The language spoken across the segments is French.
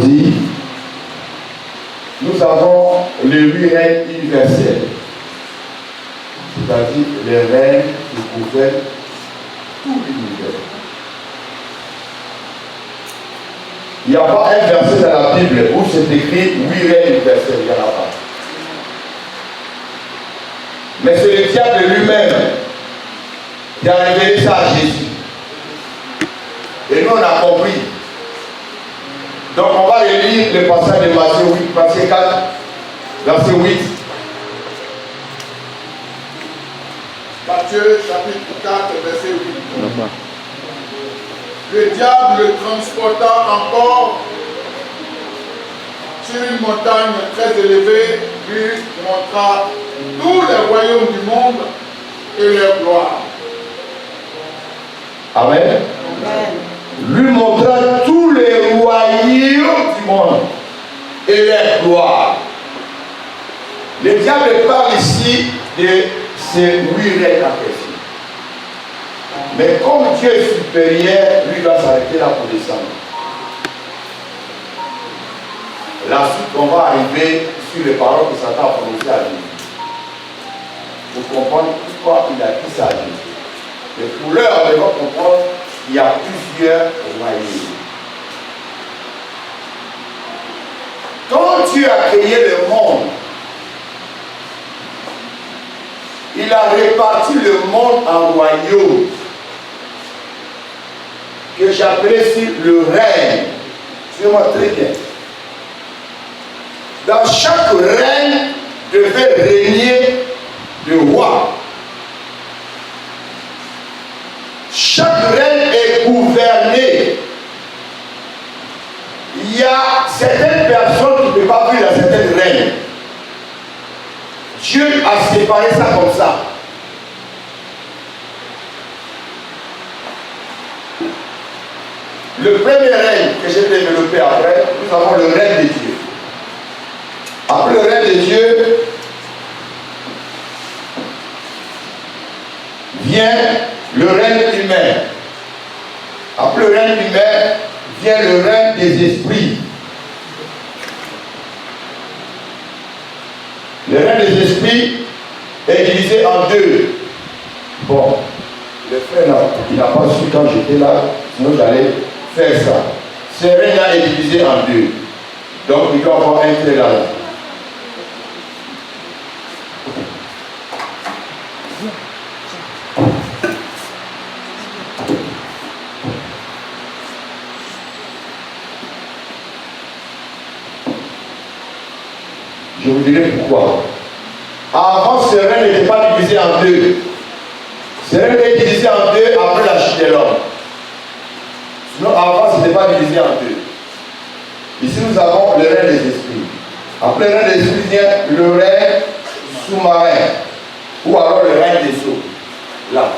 dit, nous avons le 8 règnes universels, c'est-à-dire les règnes qui gouvernent tout l'univers. Il n'y a pas un verset dans la Bible où c'est écrit 8 règnes universels, il n'y en a pas. Mais c'est le diable lui-même qui a révélé ça à Jésus. Et nous on a compris. Donc on va relire le passage de Matthieu 8, Matthieu 4, verset 8. Matthieu chapitre 4, verset 8. Le diable le transporta encore sur une montagne très élevée, lui montra tous les royaumes du monde et leur gloire. Amen. Amen. Lui montra tous les royaumes du monde et leur gloire. Le diable parle ici de ces 8 règnes en question. Mais comme Dieu est supérieur, lui doit s'arrêter là pour descendre. La suite, on va arriver sur les paroles que Satan a prononcées à lui. Pour comprendre pourquoi il a dit ça à Dieu. Mais pour l'heure, on va comprendre qu'il y a plusieurs royaumes. Quand Dieu a créé le monde, il a réparti le monde en royaumes que j'apprécie le règne. Suivez-moi très bien. Dans chaque règne devait régner le roi. Chaque règne est gouverné. Il y a certaines personnes qui ne peuvent pas vivre dans certains règnes. Dieu a séparé ça comme ça. Le premier règne que j'ai développé après, nous avons le règne de Dieu. Après le règne de Dieu, vient le règne humain. Après le règne humain, vient le règne des esprits. Le règne des esprits est divisé en deux. Bon, le frère là, il n'a pas su quand j'étais là, sinon j'allais faire ça. Ce règne-là est divisé en deux. Donc il doit avoir un trait là. Je vous dirai pourquoi. Avant, ce règne n'était pas divisé en deux. Ce règne est divisé en deux après la chute de l'homme. Sinon, avant, ce n'était pas divisé en deux. Ici, nous avons le règne des esprits. Après le règne des esprits vient le règne sous-marin, ou alors le règne des eaux. Là.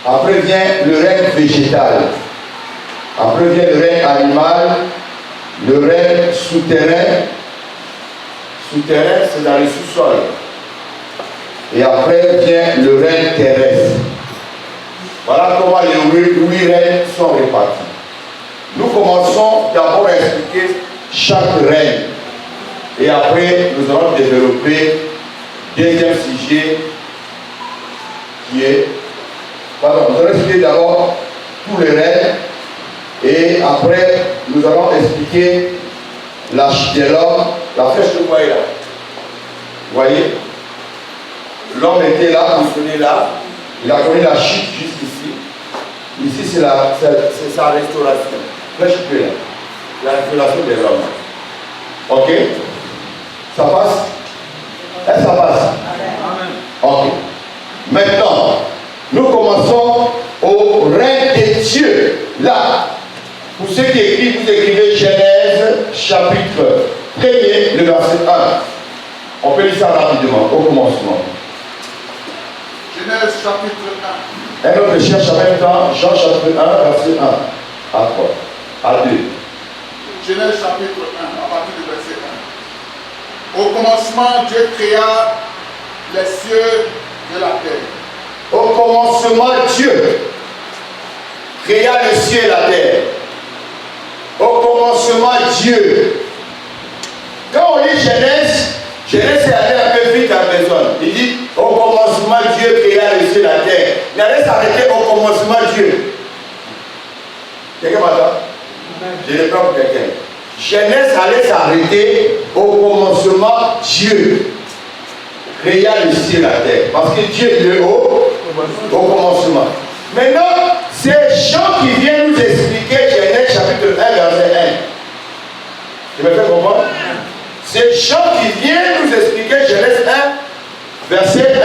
Après vient le règne végétal. Après vient le règne animal, le règne souterrain. Souterrain, c'est dans le sous-sol. Et après vient le règne terrestre. Voilà comment les 8 règnes sont répartis. Nous commençons d'abord à expliquer chaque règne. Et après, nous allons développer deuxième sujet qui est... Pardon, nous allons expliquer d'abord tous les règnes. Et après, nous allons expliquer la chute de l'homme. La flèche que vous voyez là. Vous voyez? L'homme était là, positionné là. Il a connu la chute jusqu'ici. Ici, c'est sa restauration. Flèche que là. La restauration de l'homme. Ok? Ça passe? Est-ce que ça passe? Amen. Ok. Maintenant, nous commençons au règne de Dieu. Là, pour ceux qui écrivent, vous écrivez Genèse chapitre 1er, le verset 1. On peut lire ça rapidement, au commencement. Genèse chapitre 1. Un autre cherche en même temps, Jean chapitre 1, verset 1 à 3, à 2. Genèse chapitre 1, à partir du verset 1. Au commencement, Dieu créa les cieux et la terre. Au commencement, Dieu créa le ciel et la terre. Au commencement, commencement, Dieu. Quand on lit Genèse, Genèse est allé un peu vite à la personne. Il dit, au commencement, Dieu créa le ciel et la terre. Il allait s'arrêter au commencement, Dieu. Quelqu'un m'entend? Je le prends pour quelqu'un. Genèse allait s'arrêter au commencement, Dieu créa le ciel et la terre. Parce que Dieu est au commencement. Maintenant, c'est Jean qui vient nous expliquer Genèse chapitre 1, verset 1. Tu me fais comprendre? C'est Jean qui vient nous expliquer Genèse 1, verset 1.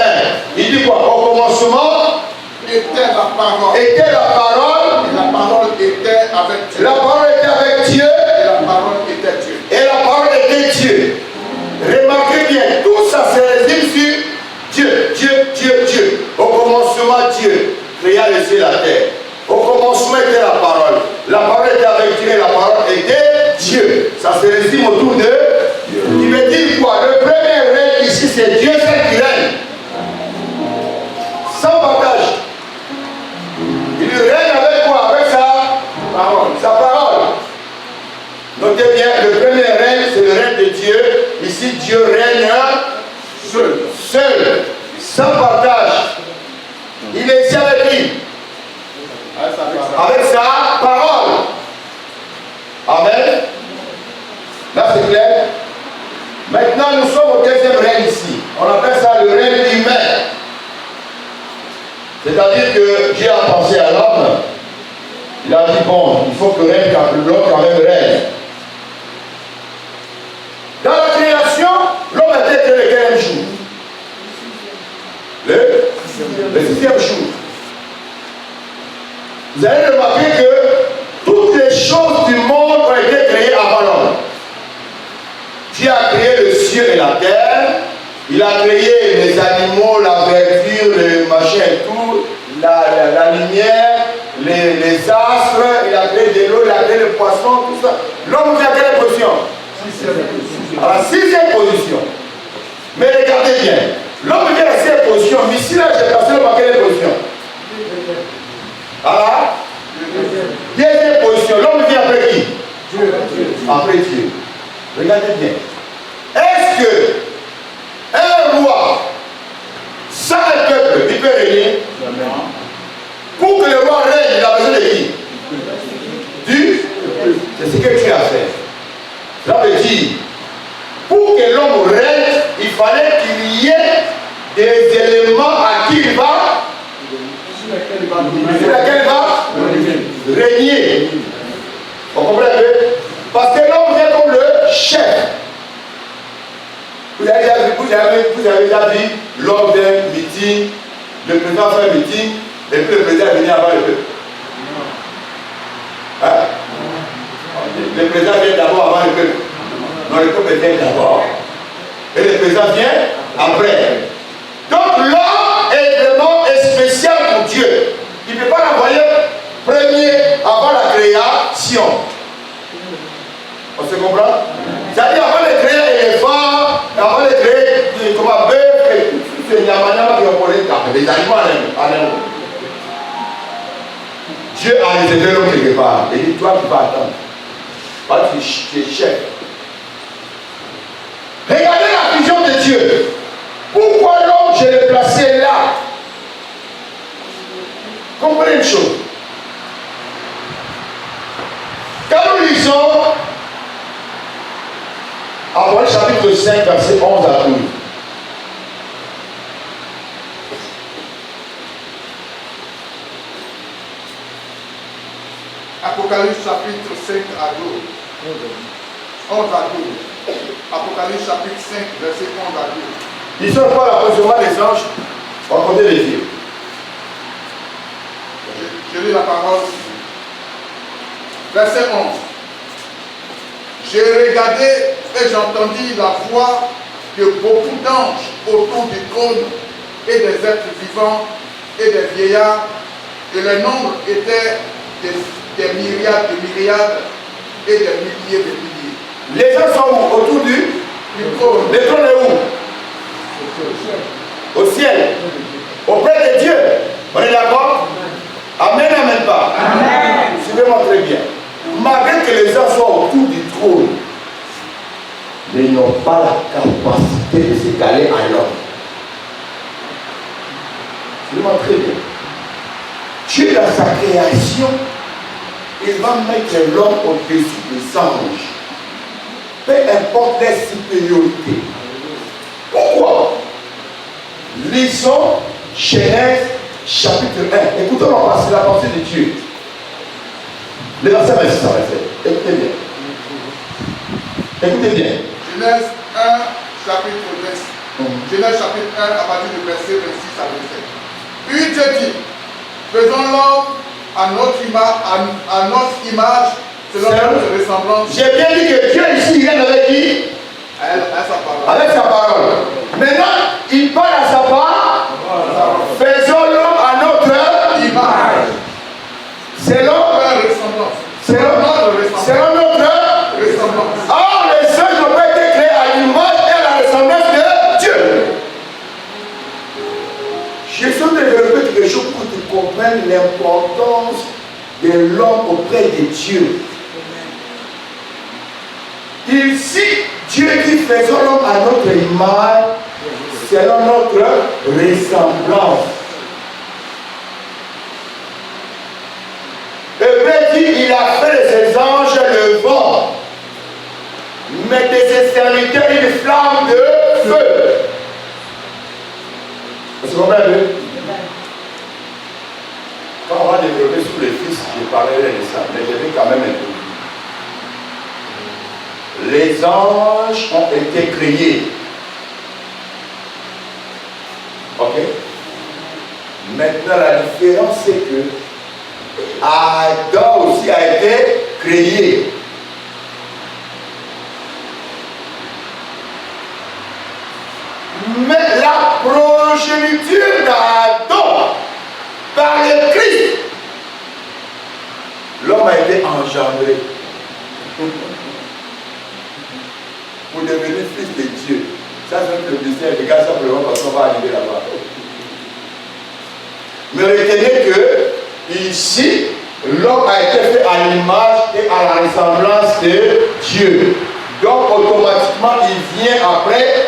Il dit quoi? Au commencement était la parole. Était la parole. Et la parole était avec Dieu. La parole était avec Dieu. Et la parole était Dieu. Et la parole était Dieu. Remarquez bien, tout ça se résume sur Dieu, Dieu, Dieu, Dieu. Au commencement, Dieu créa le ciel et la terre. Au commencement était la parole. La parole était avec Dieu et la parole était Dieu. Ça se résume autour de Dieu. Il veut dire quoi? Le premier règne ici, c'est Dieu seul qui règne. Sans partage. Il règne avec quoi? Avec sa parole. Sa parole. Notez bien, le premier règne, c'est le règne de Dieu. Ici, Dieu règne seul. Seul. Sans partage. Il est ici avec qui? Avec sa parole. Amen. Là, c'est clair. Maintenant, nous sommes au deuxième règne ici. On appelle ça le règne humain. C'est-à-dire que Dieu a pensé à l'homme. Il a dit, bon, il faut que l'homme quand même règne. Dans la création, l'homme a été créé le quel jour? Le sixième jour. Vous allez remarquer que toutes les choses du monde ont été créées avant l'homme. Dieu a créé le ciel et la terre. Il a créé les animaux, la verdure, le machin et tout, la lumière, les astres, il a créé de l'eau, il a créé les poissons, tout ça. L'homme vient à quelle position? À la sixième position. Mais regardez bien, l'homme vient à la sixième position, mais si là j'ai placé l'homme à quelle position? Voilà. Deuxième position, l'homme vient après qui? Dieu. Après Dieu. Regardez bien. Est-ce que un roi sans un peuple, il peut régner? Pour que le roi règne, il a besoin de qui? C'est ce que tu as fait. Cela veut dire, pour que l'homme règne, il fallait qu'il y ait des éléments à qui il va, sur laquelle il va régner. Vous comprenez? Parce que l'homme vient comme le chef. Vous avez déjà vu lors d'un meeting, le président fait un meeting, et puis le président est venu avant le peuple. Hein? Le président vient d'abord avant le peuple. Non, le peuple vient d'abord. Et le président vient après. Donc l'homme est vraiment spécial pour Dieu. Il ne peut pas l'envoyer premier avant la création. On se comprend? C'est-à-dire avant de créer l'éléphant, avant de créer comme un bœuf, et tout ce nyama qui ont collé des animaux en un. Dieu a réservé l'homme quelque part. Il dit, toi tu vas attendre. Toi tu es chef. Regardez la vision de Dieu. Pourquoi l'homme, je l'ai placé là? Comprenez une chose. Quand nous lisons Apocalypse chapitre 5, verset 11 à 12. Apocalypse chapitre 5 à 12. 11 à 12. Apocalypse chapitre 5, verset 11 à 12. Ils sont pas l'approchement des anges. On va compter les yeux. Je lis la parole. Verset 11. J'ai regardé et j'entendis la voix de beaucoup d'anges autour du trône et des êtres vivants et des vieillards, et le nombre était des myriades de myriades et des milliers de milliers. Les gens sont où? Autour du trône. Le trône est où? Au ciel. Auprès de Dieu. On est d'accord? Amen, amen pas. Amen. Suivez-moi très bien. Malgré que les gens soient autour du mais n'ont pas la capacité de se caler à l'homme. C'est vraiment très bien. Dieu, dans sa création, il va mettre l'homme au-dessus des anges. Peu importe leur supériorité. Pourquoi? Lisons Genèse chapitre 1. Écoutons la pensée de Dieu. Le verset 26 à 27. Écoutez bien. Écoutez bien. Genèse 1, chapitre 10. Genèse chapitre 1, à partir du verset 26 à 27. Puis Dieu dit, faisons l'homme à notre image, selon notre ressemblance. J'ai bien dit que Dieu ici, il est avec qui? Avec sa parole. Maintenant, il parle à sa part. Faisons l'homme à notre image. Selon notre ressemblance. Or, les anges n'ont pas été créés à l'image et à la ressemblance de Dieu. Je suis développé quelque chose pour que tu comprennes l'importance de l'homme auprès de Dieu. Ici, Dieu dit faisons l'homme à notre image, selon notre ressemblance. Hébreu dit il a fait de ses anges le vent, mais de ses serviteurs une flamme de feu. Vous comprenez? Quand on va développer sur les fils, je parlerai de ça, mais je vais quand même introduire. Les anges ont été créés. Ok? Maintenant, la différence, c'est que Adam aussi a été créé. Mais la progéniture d'Adam par le Christ, l'homme a été engendré pour devenir fils de Dieu. Ça, c'est le mystère. Regarde simplement parce qu'on va arriver là-bas. Mais retenez que ici, l'homme a été fait à l'image et à la ressemblance de Dieu. Donc, automatiquement, il vient après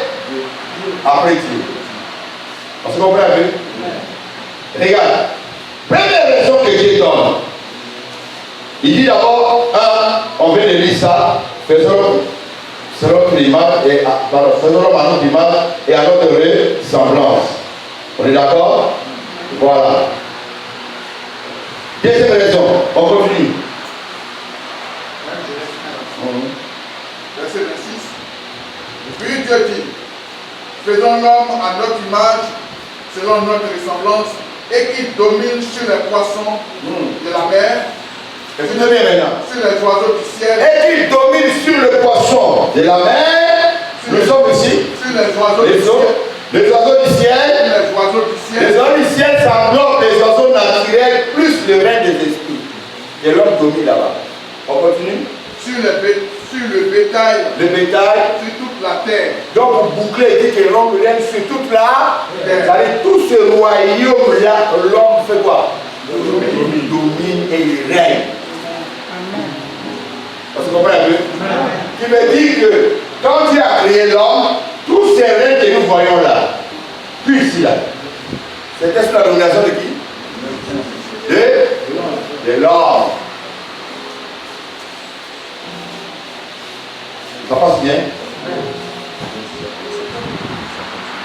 Dieu. On se comprend un peu? Regarde. Première raison que Dieu donne. Il dit d'abord, on vient de lire ça, faisons notre image et faisons l'homme à notre image et à notre ressemblance. On est d'accord? Voilà. Deuxième raison, on continue. Verset 26. Puis Dieu dit, faisons l'homme à notre image, selon notre ressemblance, et qu'il domine sur les poissons de la mer, Écoutez bien maintenant. sur les oiseaux du ciel, Et qu'il domine sur le poisson de la mer. Nous sommes ici. sur les oiseaux du ciel, Les oiseaux du ciel. les oiseaux du ciel, Les oiseaux du ciel, ça englobe les oiseaux naturels plus le règne des esprits. Et l'homme domine là-bas. On continue. sur le bétail, Le bétail. sur toute la terre. Donc, pour boucler, il dit que l'homme règne sur toute la. C'est-à-dire, tout ce royaume-là, l'homme fait quoi? Il domine et il règne. On se comprend un peu? Qui veut dire que quand Dieu a créé l'homme, tous ces règnes que nous voyons là, puis ici là, c'était sous la domination de qui? De l'homme. Ça passe bien?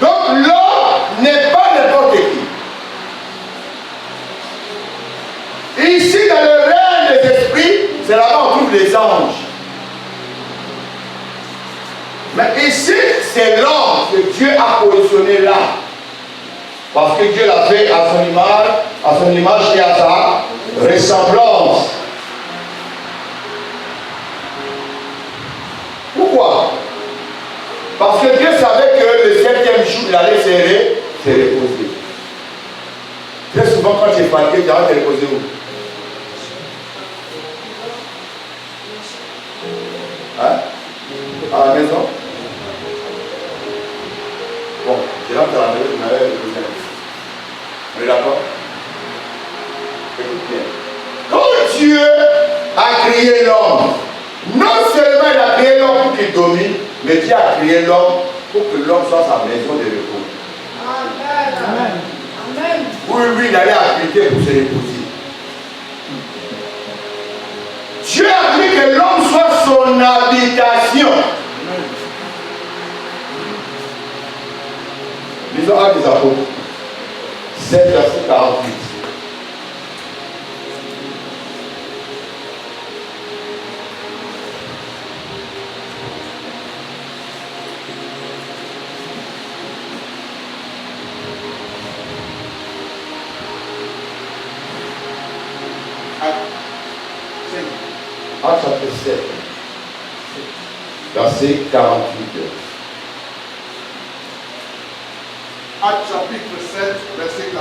Donc l'homme n'est pas n'importe qui. Ici, dans le règne des esprits, c'est là-bas on trouve les anges. Mais ici, c'est l'homme que Dieu a positionné là. Parce que Dieu l'a fait à son image et à sa ressemblance. Pourquoi? Parce que Dieu savait que le 7e jour, il allait se reposer. Très souvent, quand tu es fatigué, tu vas te reposer où? Hein? À la maison? Bon, je rentre à la maison, je m'avais reposé. On est d'accord? Écoute bien. Quand Dieu a créé l'homme, non seulement il a créé l'homme pour qu'il domine, Mais Dieu a créé l'homme pour que l'homme soit sa maison de repos. Amen. Amen. Oui, lui, il allait habiter pour se reposer. Dieu a dit que l'homme soit son habitation. Lisons Actes des Apôtres, 7, verset 48. Actes chapitre 7, verset 48. Actes chapitre 7, verset 48.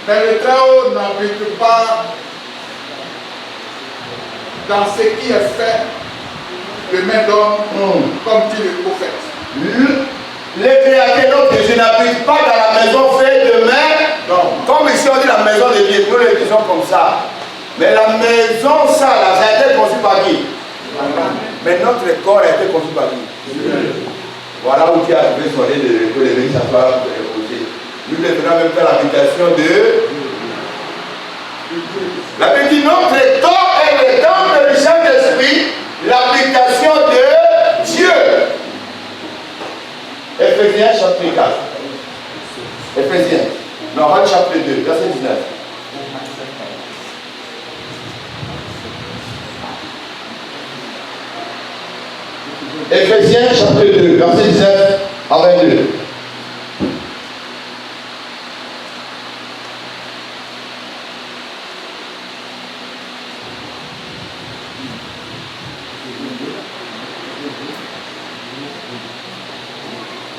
Mais le Très-Haut n'habite pas dans ce qui est fait de main d'homme, comme dit le prophète. Le Créateur, notre Dieu, n'habite pas dans la maison faite de main. Comme ici on dit la maison de Dieu, nous les disons comme ça. Mais la maison, ça, là, ça a été conçu par qui? Mais notre corps a été conçu par qui? Voilà où Dieu a trouvé son lit de repos, les venir s'asseoir pour reposer. Nous devons même faire l'habitation de. La Bible dit notre corps est le temple du Saint-Esprit, l'habitation de Dieu. Éphésiens chapitre 4. Éphésiens. Non, Actes chapitre 2, verset 19. Éphésiens chapitre 2, verset 19 à 22.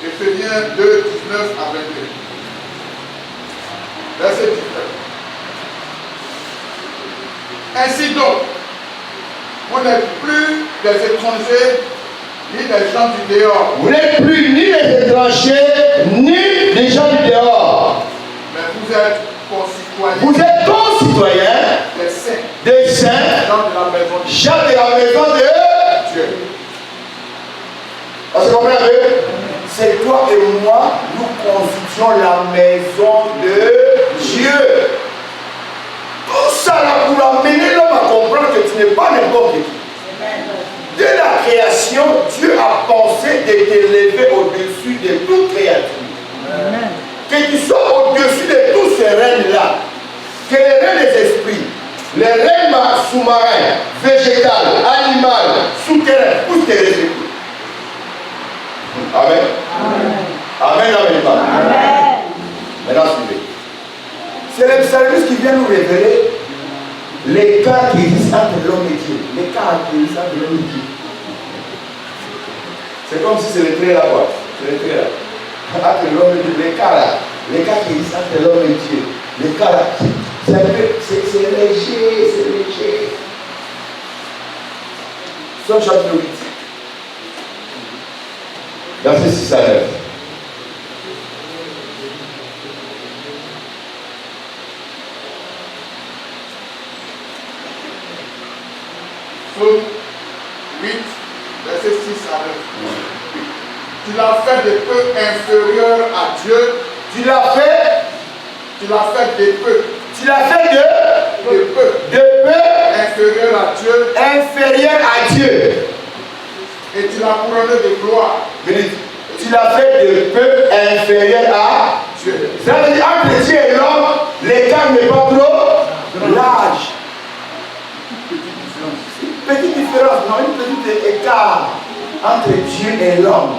Éphésiens 2, 19 à 22. Verset 19. Ainsi donc, vous n'êtes plus des étrangers ni des gens du dehors. Vous n'êtes plus ni les étrangers, ni les gens du dehors. Mais vous êtes concitoyens. Vous êtes concitoyens des saints. des saints, Gens de la maison de gens de la maison de Dieu. Parce que vous comprenez un peu? C'est toi et moi, nous constituons la maison de Dieu. Tout ça là pour amener l'homme à comprendre que tu n'es pas n'importe qui. Dès la création, Dieu a pensé de t'élever au-dessus de toute créature. Amen. Que tu sois au-dessus de tous ces règnes-là. Que les règnes des esprits, les règnes sous-marins, végétales, animales, souterrains, tous tes esprits. Amen. Amen. Amen. Amen. Maintenant, suivez. C'est le psalmiste qui vient nous révéler l'écart qui existe entre l'homme et Dieu. L'écart qui existe entre l'homme et Dieu. C'est comme si c'est le trait là, quoi. C'est le trait là. Entre l'homme et Dieu. L'écart là. L'écart qui existe entre l'homme et Dieu. L'écart là. C'est léger, c'est léger. Somme chapitre 8. Verset 6 à 9. Psaume 8, verset 6 à 9. Tu l'as fait de peu inférieur à Dieu. Tu l'as fait de peu. Tu l'as fait de peu Inférieur à Dieu. Inférieur à Dieu. Et tu l'as couronné de gloire. Tu l'as fait de peu inférieur à Dieu. Ça veut dire entre Dieu et l'homme, l'écart n'est pas trop large. Une petite différence, non, une petite écart entre Dieu et l'homme.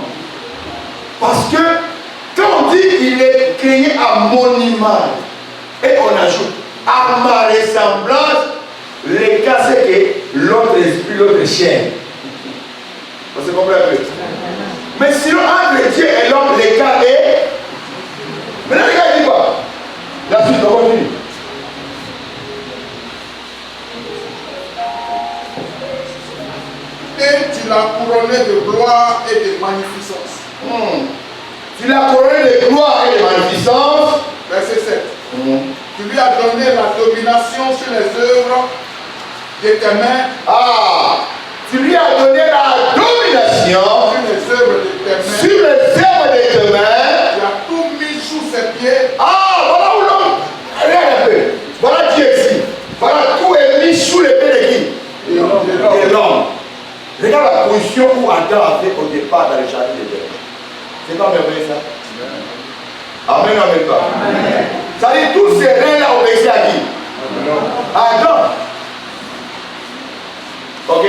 Parce que quand on dit qu'il est créé à mon image, et on ajoute à ma ressemblance, l'écart c'est que l'autre esprit, l'autre chair. Vous comprenez un peu? Mais sinon, entre Dieu et l'homme, l'écart est. Maintenant, les gars, dit quoi? La suite, on continue. Et tu l'as couronné de gloire et de magnificence. Tu l'as couronné de gloire et de magnificence. Verset 7. Tu lui as donné la domination sur les œuvres de tes mains. Tu lui as donné la domination Regarde la position où Adam avait au départ dans le jardin d'Éden. C'est pas merveilleux ça? Amen, amen, pas. Ça dit, tous ces reins-là obéissaient à qui? Adam. Ok?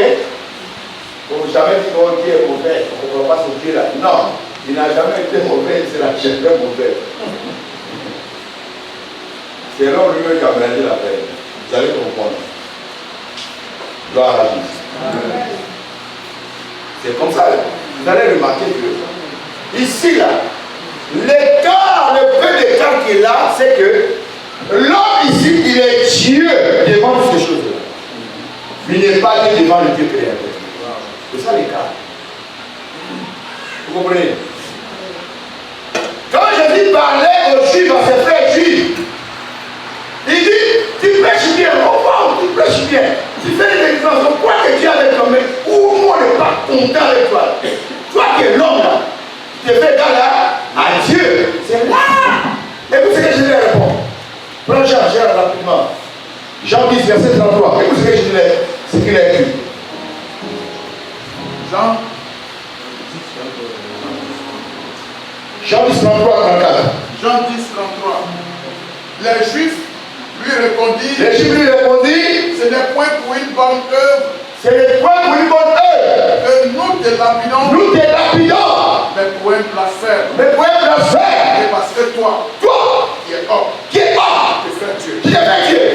On n'a jamais dit que Dieu est mauvais, on ne va pas se dire là. Non, il n'a jamais été mauvais, il sera jamais mauvais. C'est l'homme lui-même qui a mélangé la paix. Vous allez comprendre. Gloire à Jésus. C'est comme ça. Vous allez remarquer que ici, là, l'écart, le peu d'écart qu'il a, c'est que l'homme ici, il est Dieu devant toutes ces choses-là. Mais il n'est pas Dieu devant le Dieu créateur. C'est ça l'écart. Vous comprenez? Quand Jésus parlait aux Juifs, à ses frères Juifs, il dit, tu prêches bien, tu prêches bien, tu fais des délivrances, pourquoi que Dieu avec toi, mais où moi n'est pas content avec toi? Toi qui es l'homme là, tu te fais dans là à Dieu, c'est là. Écoute ce que Jésus répond. Prends Jean rapidement. Jean 10, verset 33. Écoute ce que Jésus ce qu'il a écrit. Jean 10, 33, 34. Jean 10, 33. Les Juifs lui répondirent, ce n'est point pour une bonne œuvre, que nous te lapidons, mais pour un blasphème. Et parce que toi, qui es homme, tu fais Dieu.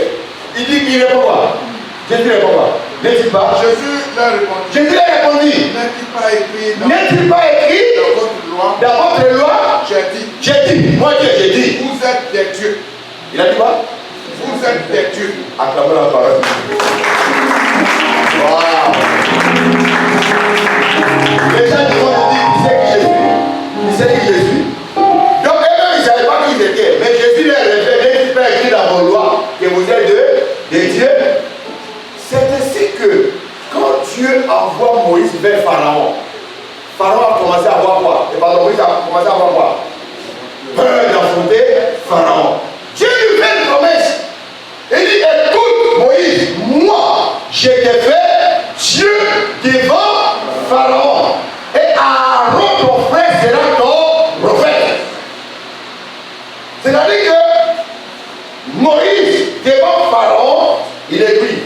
Il dit qu'il répond pas. Jésus répond pas. N'est-il pas? Jésus leur répondit, n'est-il pas écrit dans votre loi, j'ai dit, moi Dieu, j'ai dit, vous êtes des dieux. Il a dit quoi? Vous êtes des dieux. Acclamez la parole. Wow. Les gens qui vont dire, il sait qui je suis. Il sait qui je suis. Donc, eux-mêmes, ils ne savaient pas qui ils étaient. Mais Jésus leur révèle, n'est-il pas écrit dans vos lois que vous êtes des dieux? C'est ainsi que, quand Dieu envoie Moïse vers Pharaon, Pharaon a commencé à voir quoi? Et pardon, Moïse a commencé à voir quoi? Peur d'affronter Pharaon. Dieu lui fait une promesse. Il dit, écoute Moïse, moi, je t'ai fait Dieu devant Pharaon. Et Aaron, ton frère, sera ton prophète. C'est-à-dire que Moïse, devant Pharaon, il écrit.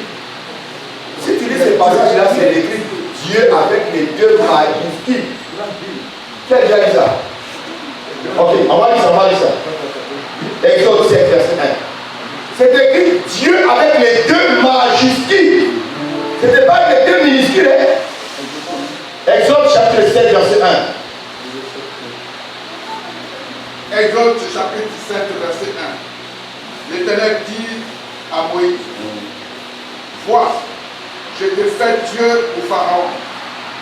Si tu lis ce passage-là, c'est écrit Dieu avec les deux majuscules. Qui a déjà dit ça? Ok, on va lire ça, Exode 7, verset 1. C'est écrit Dieu avec les deux majuscules. Ce n'était pas les deux minuscules. Hein? Exode chapitre 7, verset 1. Exode chapitre 17, verset 1. L'Éternel dit à Moïse, vois, je te fais Dieu au Pharaon,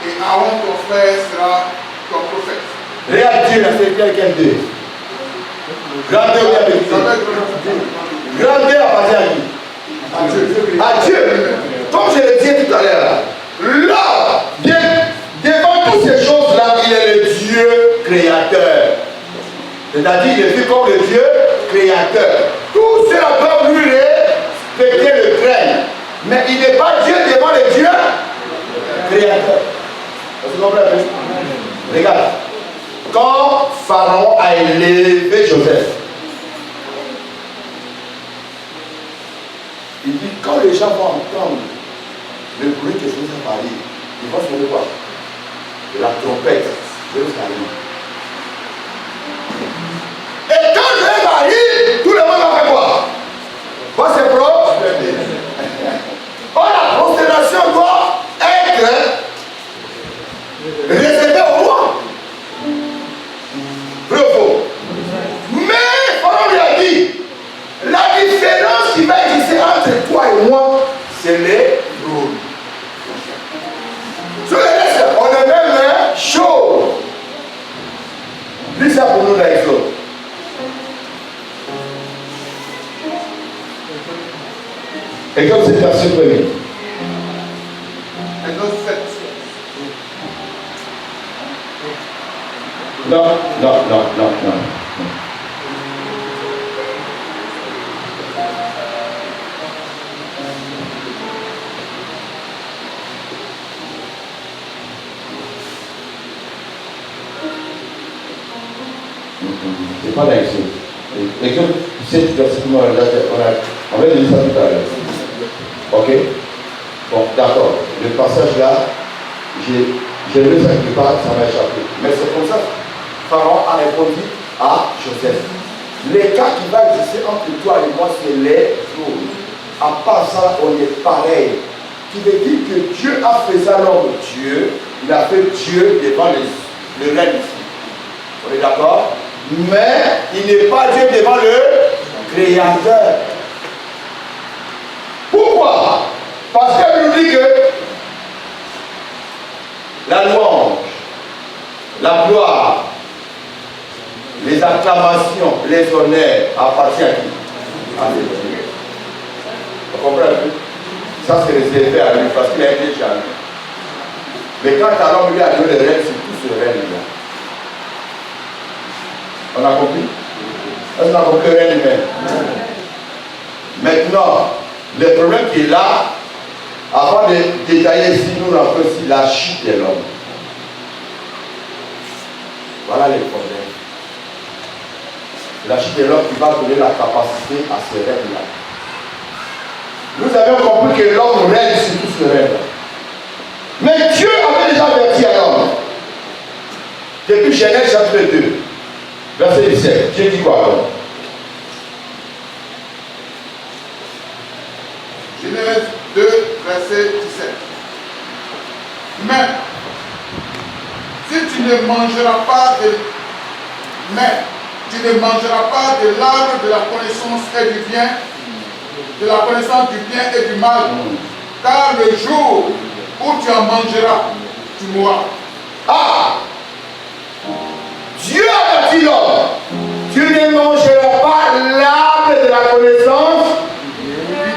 et Aaron ton frère sera ton prophète. Regarde Dieu, là, c'est quelqu'un d'eux. Grandeur ou petit. Grandeur appartient à qui? À Dieu. Comme je le disais tout à l'heure, là, devant toutes ces choses-là, il est le Dieu créateur. C'est-à-dire, il est vu comme le Dieu créateur. Tout cela doit lui respecter le crâne. Mais il n'est pas Dieu devant le Dieu créateur. Vous comprenez? Regarde. Quand Pharaon a élevé Joseph, il dit, quand les gens vont entendre le bruit que Joseph a dit, ils vont se dire quoi? De la trompette. Jérusalem. Et quand Joseph arrive, tout le monde va faire quoi? Va se prosterner. Or, la prosternation doit être réservée au roi. Vrai ou faux? Mais Pharaon lui a dit, la différence qui va exister entre toi et moi, c'est les rôles. Sur le reste, on est même chaud. Lis ça pour nous dans Exode. Exode 7, verset 1. Exode 7. Non. C'est pas dans Exode. Exode 7, verset 1, on va dire ça tout à l'heure. Ok? Bon, d'accord. Le passage là, j'ai lu ça quelque part, ça m'a échappé. Mais c'est comme ça. Pharaon a répondu à Joseph. L'écart qui va exister entre toi et moi, c'est les jours. À part ça, on est pareil. Qui veut dire que Dieu a fait ça l'homme Dieu. Il a fait Dieu devant le règne ici. On est d'accord? Mais il n'est pas Dieu devant le Créateur. Pourquoi? Parce qu'elle nous dit que la louange, la gloire, les acclamations, les honneurs appartiennent à qui? À Dieu. Vous comprenez? Ça c'est réservé à lui parce qu'il a été jaloux. Mais quand l'homme lui a donné le règne, c'est tout ce règne-là. On a compris? Est-ce qu'on a compris le règne humain? Maintenant, le problème qui est là, avant de détailler ici, nous avons aussi la chute de l'homme. Voilà les problèmes. La chute de l'homme qui va donner la capacité à ce règne-là. Nous avions compris que l'homme règne sur tout ce règne. Mais Dieu avait déjà averti à l'homme. Depuis Genèse chapitre 2, verset 17. Dieu dit quoi alors? Genèse 2, verset 17. Mais, si tu ne mangeras pas de l'arbre de la connaissance et du bien, de la connaissance du bien et du mal, car le jour où tu en mangeras, tu mourras. Ah! Dieu a dit l'homme, tu ne mangeras pas l'arbre de la connaissance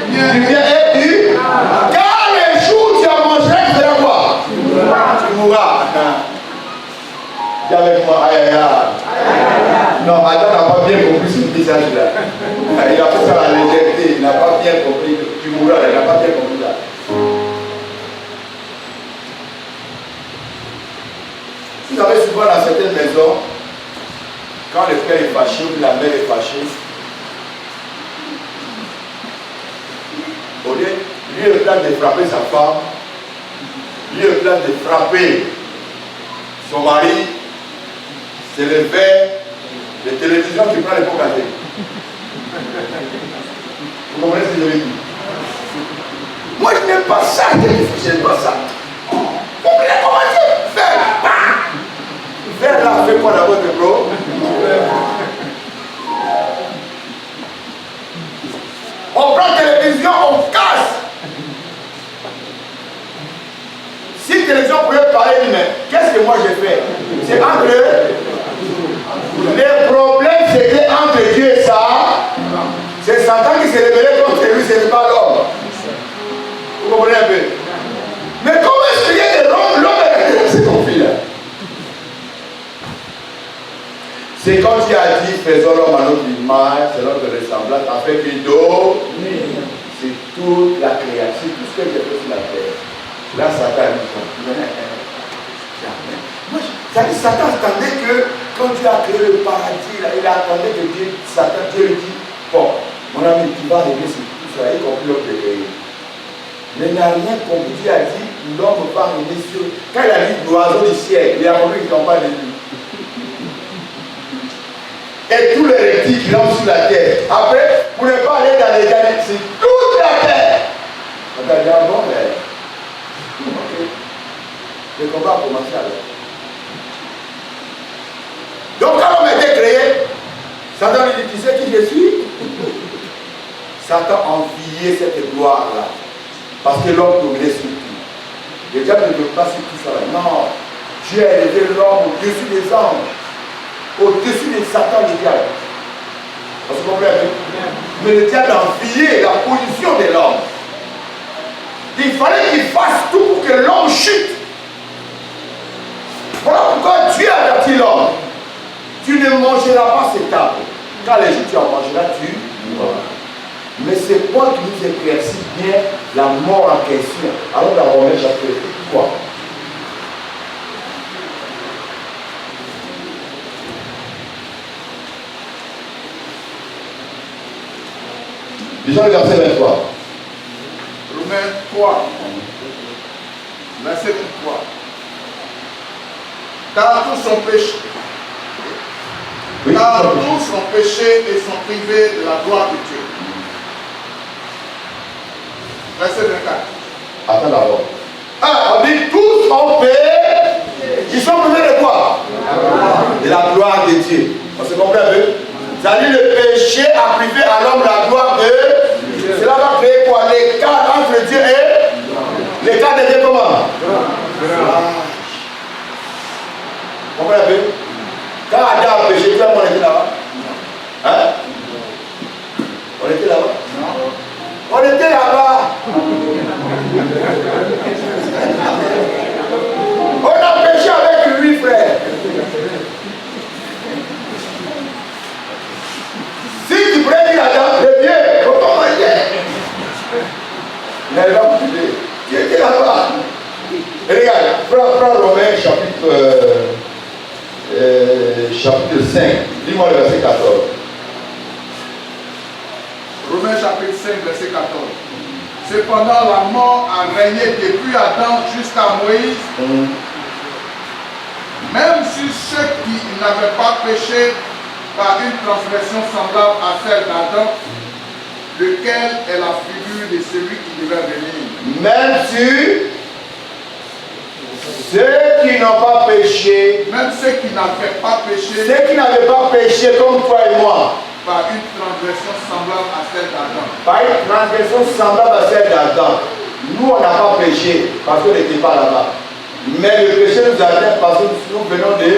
du bien et du mal. Car le jour où tu en mangeras, tu feras quoi? Tu mourras. Dis avec moi, aïe aïe aïe. Non, Adam n'a pas bien compris ce message-là. Il a fait ça à la légèreté, il n'a pas bien compris. Tu mourras, il n'a pas bien compris là. Vous savez, souvent dans certaines maisons, quand le père est fâché ou la mère est fâchée, au lieu, lui au plan de frapper sa femme, lui au plan de frapper son mari, c'est le verre de télévision qui prend les pots cassés. Vous comprenez ce que je veux dire? Moi je n'aime pas ça, je n'aime pas ça. Vous comprenez comment Dieu fait? Vers là, fais quoi d'abord de bro? On prend la télévision, on casse. Si la télévision pouvait parler, mais qu'est-ce que moi j'ai fait? C'est entre eux. Les problèmes c'était entre Dieu et ça. C'est Satan qui s'est révélé contre lui, ce n'est pas l'homme. Vous comprenez un peu? Mais comment expliquer que l'homme est c'est ton fils là? C'est quand Dieu a dit faisons l'homme à notre image, c'est notre ressemblance, afin qu'il dort. C'est toute la création, tout ce que j'ai fait sur la terre. Là, Satan dit jamais. Moi, Satan attendait que quand Dieu a créé le paradis, là, il attendait que Dieu, Satan, Dieu lui dit bon, mon ami, tu vas régler sur tout ça, y compris l'homme de créé. Mais il n'a rien compris. Dieu a dit l'homme va régler sur. Quand il a dit l'oiseau du ciel, il a compris qu'il n'en pas de lui. Et tous les reptiles qui l'ont sur la terre. Après, vous ne pouvez pas aller dans les jardins, c'est toute la terre. On a dit, ah bon, mais. Ok. Le combat a commencé alors. Donc, quand l'homme a été créé, Satan lui dit, tu sais qui je suis? Satan enviait cette gloire-là. Parce que l'homme dominait sur tout. Le diable ne veut pas sur tout ça. Non. Dieu a élevé l'homme au-dessus des anges. Au-dessus de Satan, le diable. Vous comprenez? Mais le diable a envié la position de l'homme. Il fallait qu'il fasse tout pour que l'homme chute. Voilà pourquoi Dieu a averti l'homme. Tu ne mangeras pas cet arbre. Quand les jours tu en mangeras, tu mourras. Mais c'est quoi qui nous éclaircit bien la mort en question. Alors dans Romains chapitre 3. Lisons le verset 23. Romains 3, verset 3. Car tous ont péché. Oui, Car tous ont péché et sont privés de la gloire de Dieu. Verset 24. Attends d'abord. On dit tous ont péché. Ils sont privés de quoi? De la gloire de Dieu. On se comprend un peu? C'est-à-dire le péché a privé à l'homme la gloire de Dieu. Cela va créer quoi? L'écart entre Dieu et l'écart de Dieu comment? Vous comprenez un peu? Quand Adam a péché, tout le monde était là-bas. Hein? On était là-bas? Non. On était là-bas. On a péché avec lui, frère. Si tu pourrais dire à Adam, reviens, comment manger? Il n'allait pas bouger. Tu étais là-bas. Et regarde, prends Romains chapitre 5. Dis-moi le verset 14. Romains chapitre 5, verset 14. Cependant, la mort a régné depuis Adam jusqu'à Moïse. Même si ceux qui n'avaient pas péché par une transgression semblable à celle d'Adam, lequel est la figure de celui qui devait venir. Même si ceux qui n'ont pas péché, Même ceux qui n'avaient pas péché ceux qui n'avaient pas péché comme toi et moi, par une transgression semblable à celle d'Adam. par une transgression semblable à celle d'Adam, nous on n'a pas péché parce qu'on n'était pas là-bas. Mais le péché nous atteint parce que nous venons de.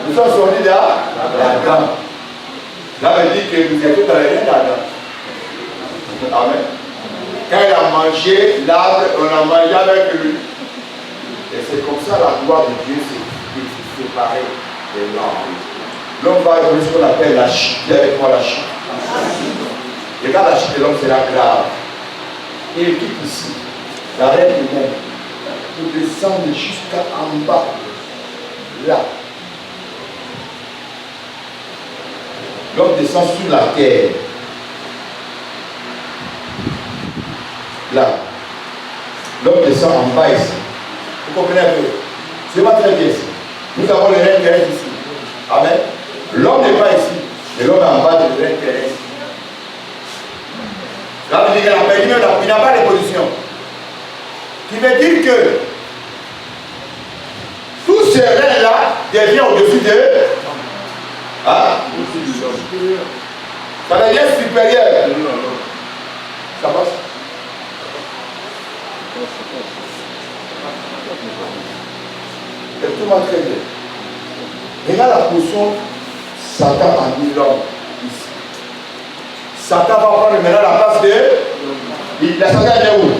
Nous sommes sortis d'Adam. Là, veut dire que nous étions dans les reins d'Adam. Amen. Quand il a mangé l'arbre, on a mangé avec lui. Et c'est comme ça la gloire de Dieu s'est séparée de l'homme. L'homme va évoluer ce qu'on appelle la chute. Dis avec moi la chute. Et quand la chute de l'homme sera grave, il quitte ici, la reine humaine, pour descendre jusqu'en bas, là. L'homme descend sur la terre. Là. L'homme descend en bas ici. Vous comprenez un peu? C'est pas très bien ici. Nous avons le règne terrestre ici. Amen. L'homme n'est pas ici, mais l'homme est en bas de règne terrestre. Là, on dit qu'il a perdu, il n'a pas de position. Qui veut dire que tous ces règnes-là deviennent au-dessus de. Hein? Ça devient supérieur. Ça passe? Et tout va très bien. Regarde la position, Satan a mis l'homme ici. Satan va prendre maintenant la place de. La Satan est où?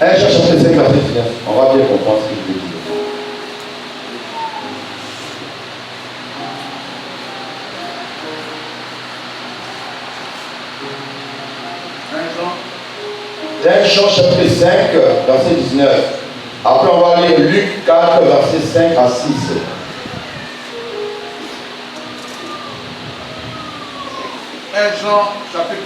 Chapitre 5, verset 19. On va bien comprendre ce que je veux dire. Jean chapitre 5, verset 19. Après, on va lire Luc 4, verset 5 à 6. Jean chapitre